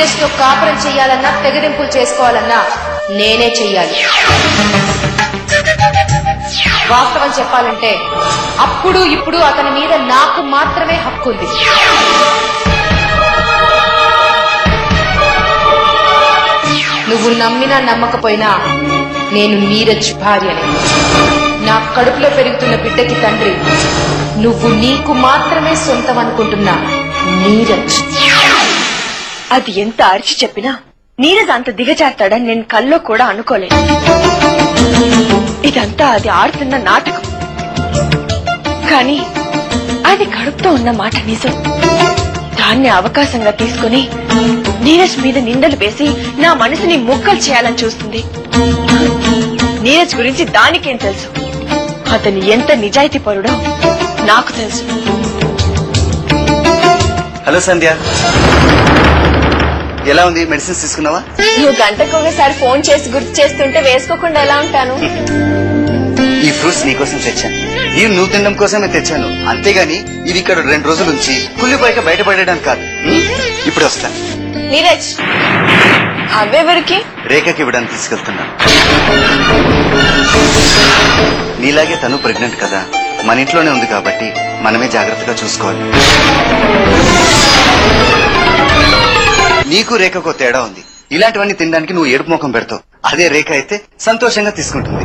నీరజ్ తో కాపురం చెయ్యాలన్నా తెగరింపులు చేసుకోవాలన్నా నేనే చెయ్యాలి. వాస్తవం చెప్పాలంటే అప్పుడు ఇప్పుడు అతని మీద నాకు మాత్రమే హక్కు ఉంది. నువ్వు నమ్మినా నమ్మకపోయినా నేను నీరజ్ భార్యనే. నా కడుపులో పెరుగుతున్న బిడ్డకి తండ్రి నువ్వు నీకు మాత్రమే సొంతం అనుకుంటున్నా నీరజ్. అది ఎంత అరిచి చెప్పినా నీరజ్ అంత దిగజారుతాడని నేను కల్లో కూడా అనుకోలేదు. ఇదంతా అది ఆడుతున్న నాటకం. కానీ అది కడుపుతో ఉన్న మాట నిజం. దాన్ని అవకాశంగా తీసుకుని నీరజ్ మీద నిందలు వేసి నా మనసుని ముక్కలు చేయాలని చూస్తుంది. నీరజ్ గురించి దానికేం తెలుసు? అతను ఎంత నిజాయితీ పరుడో నాకు తెలుసు. హలో సంధ్య, ఎలా ఉంది? మెడిసిన్స్ తీసుకున్నావా? నువ్వు గంటకు ఒకసారి ఫోన్ చేసి గుర్తు చేస్తుంటే వేసుకోకుండా ఎలా ఉంటాను? ఈ ఫ్రూట్స్ నీకోసం తెచ్చాను. ఈ నువ్వు తినడం కోసమే తెచ్చాను, అంతేగాని ఇది ఇక్కడ 2 రోజుల నుంచి కుళ్ళిపోయాక బయటపడడానికి కాదు. ఇప్పుడు వస్తాను. నీరజ్, అవెవరికి? రేఖకి ఇవ్వడానికి తీసుకెళ్తున్నాను. నీలాగే తను ప్రెగ్నెంట్ కదా, మన ఇంట్లోనే ఉంది కాబట్టి మనమే జాగ్రత్తగా చూసుకోవాలి. నీకు రేఖకు తేడా ఉంది. ఇలాంటివన్నీ తినడానికి నువ్వు ఏడుపు ముఖం పెడతావు. అదే రేఖ అయితే సంతోషంగా తీసుకుంటుంది.